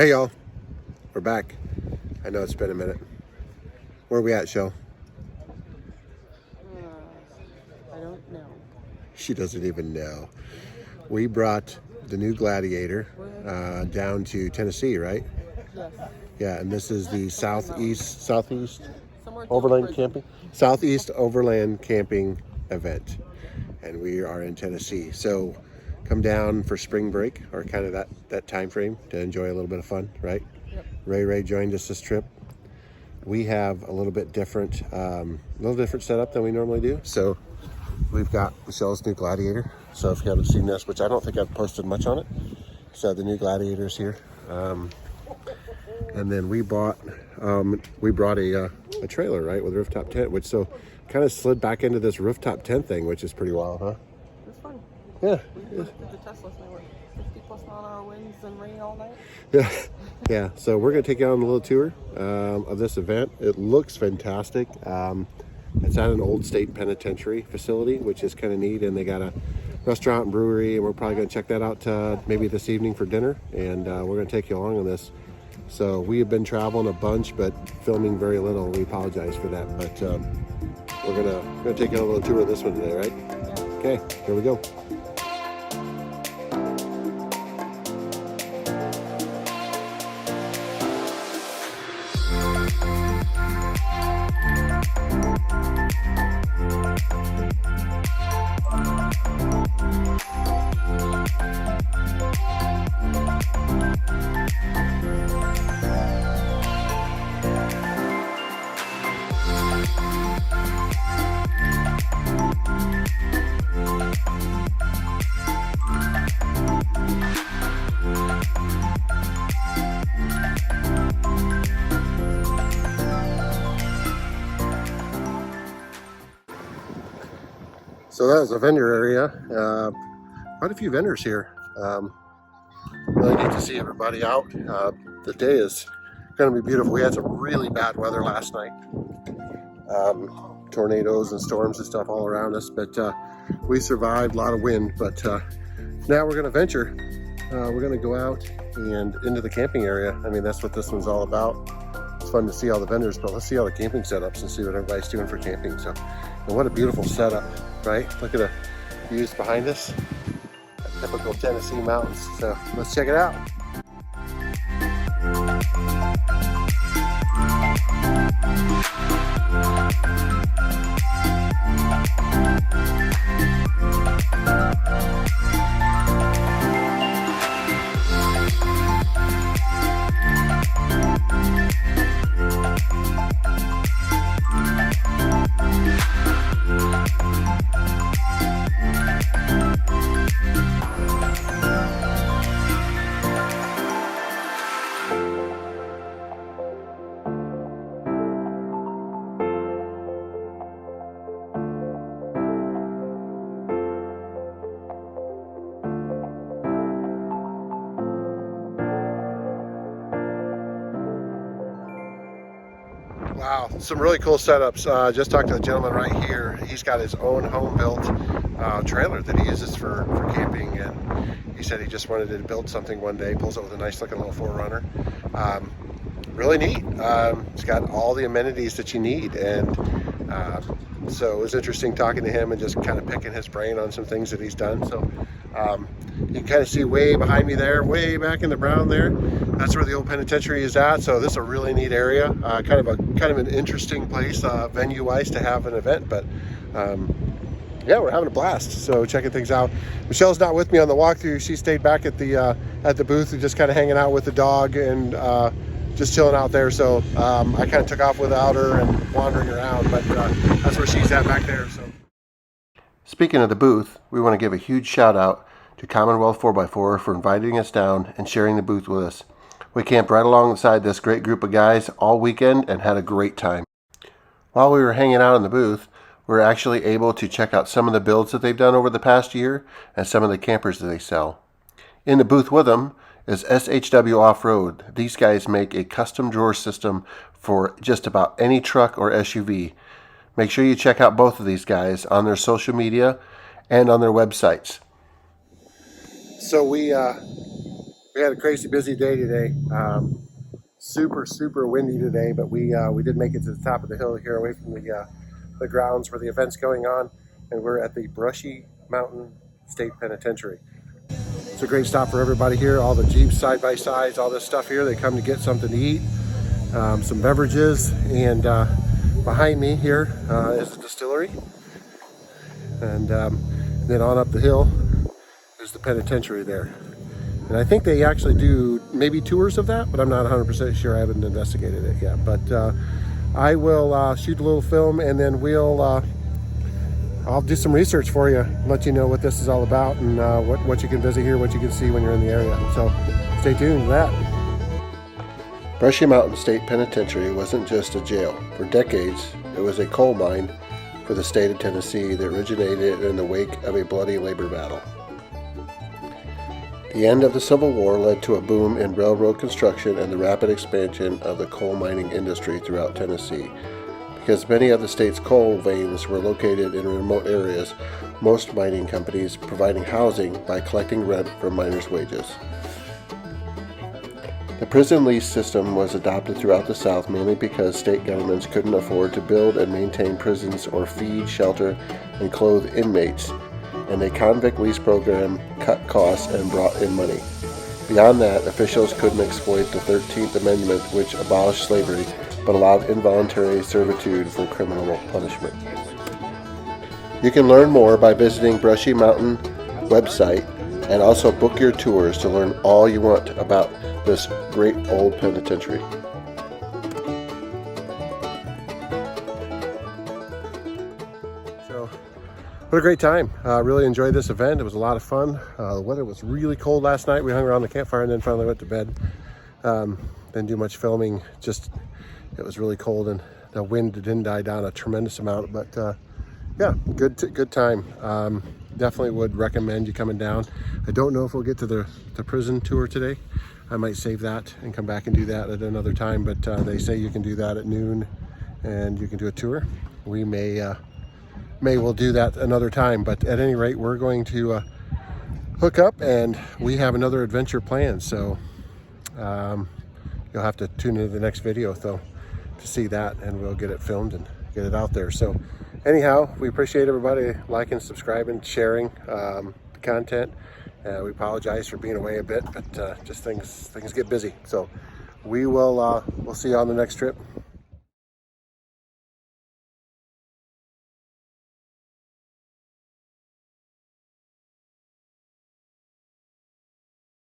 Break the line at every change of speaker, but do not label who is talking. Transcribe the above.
Hey y'all, we're back. I know it's been a minute. Where are we at, Shell?
I don't know.
She doesn't even know. We brought the new Gladiator down to Tennessee, right?
Yes.
Yeah, and this is the Southeast
Somewhere
Overland Camping? Southeast Overland Camping event. And we are in Tennessee. So come down for spring break, or kind of that time frame, to enjoy a little bit of fun, right?
Yep.
Ray joined us this trip. We have a little bit different, setup than we normally do. So we've got Michelle's new Gladiator. So if you haven't seen this, which I don't think I've posted much on it, so the new Gladiator's here. And then we brought a trailer, right, with a rooftop tent, which so kind of slid back into this rooftop tent thing, which is pretty wild, huh?
It's fun.
Yeah.
We did the test last night. 50+ mile-an-hour winds and rain all night.
Yeah. So we're gonna take you on a little tour of this event. It looks fantastic. It's at an old state penitentiary facility, which is kind of neat, and they got a restaurant and brewery, and we're probably gonna check that out maybe this evening for dinner, and we're gonna take you along on this. So we have been traveling a bunch, but filming very little. We apologize for that, but we're gonna take you on a little tour of this one today, right?
Yeah.
Okay, here we go. So that was a vendor area. Quite a few vendors here. Really neat to see everybody out. The day is going to be beautiful. We had some really bad weather last night. Tornadoes and storms and stuff all around us, but we survived. A lot of wind, but now we're going to venture. We're going to go out and into the camping area. I mean, that's what this one's all about. It's fun to see all the vendors, but let's see all the camping setups and see what everybody's doing for camping. So, and what a beautiful setup, right? Look at the views behind us. Typical Tennessee mountains. So let's check it out. Wow, some really cool setups. Just talked to a gentleman right here. He's got his own home-built trailer that he uses for camping, and he said he just wanted to build something one day. Pulls it with a nice-looking little 4Runner. Really neat. It's got all the amenities that you need, and so it was interesting talking to him and just kind of picking his brain on some things that he's done. So you can kind of see way behind me there, way back in the brown there. That's where the old penitentiary is at. So this is a really neat area, kind of an interesting place, venue-wise, to have an event. But yeah, we're having a blast. So checking things out. Michelle's not with me on the walkthrough. She stayed back at the booth and just kind of hanging out with the dog and just chilling out there. So I kind of took off without her and wandering around. But that's where she's at back there. So speaking of the booth, we want to give a huge shout out to Commonwealth 4x4 for inviting us down and sharing the booth with us. We camped right alongside this great group of guys all weekend and had a great time. While we were hanging out in the booth, we were actually able to check out some of the builds that they've done over the past year and some of the campers that they sell. In the booth with them is SHW Off-Road. These guys make a custom drawer system for just about any truck or SUV. Make sure you check out both of these guys on their social media and on their websites. So we We had a crazy busy day today. Super windy today, but we did make it to the top of the hill here, away from the grounds where the event's going on, and we're at the Brushy Mountain State Penitentiary. It's a great stop for everybody here. All the Jeeps, side by sides, all this stuff here. They come to get something to eat, some beverages, and behind me here is a distillery, and then on up the hill is the penitentiary there. And I think they actually do maybe tours of that, but I'm not 100% sure. I haven't investigated it yet. But I will shoot a little film, and then I'll do some research for you, let you know what this is all about, and what you can visit here, what you can see when you're in the area. So stay tuned to that. Brushy Mountain State Penitentiary wasn't just a jail. For decades, it was a coal mine for the state of Tennessee that originated in the wake of a bloody labor battle. The end of the Civil War led to a boom in railroad construction and the rapid expansion of the coal mining industry throughout Tennessee. Because many of the state's coal veins were located in remote areas, most mining companies providing housing by collecting rent from miners' wages. The prison lease system was adopted throughout the South mainly because state governments couldn't afford to build and maintain prisons or feed, shelter, and clothe inmates, and a convict lease program cut costs and brought in money. Beyond that, officials couldn't exploit the 13th Amendment, which abolished slavery but allowed involuntary servitude for criminal punishment. You can learn more by visiting Brushy Mountain website and also book your tours to learn all you want about this great old penitentiary. So, what a great time. Really enjoyed this event. It was a lot of fun. The weather was really cold last night. We hung around the campfire and then finally went to bed. Didn't do much filming. It was really cold and the wind didn't die down a tremendous amount. But yeah, good time. Definitely would recommend you coming down. I don't know if we'll get to the prison tour today. I might save that and come back and do that at another time. But they say you can do that at noon and you can do a tour. We we'll do that another time, but at any rate, we're going to hook up and we have another adventure planned. So you'll have to tune into the next video though to see that, and we'll get it filmed and get it out there. So anyhow, we appreciate everybody liking, subscribing, sharing the content. We apologize for being away a bit, but just things get busy. So we'll see you on the next trip.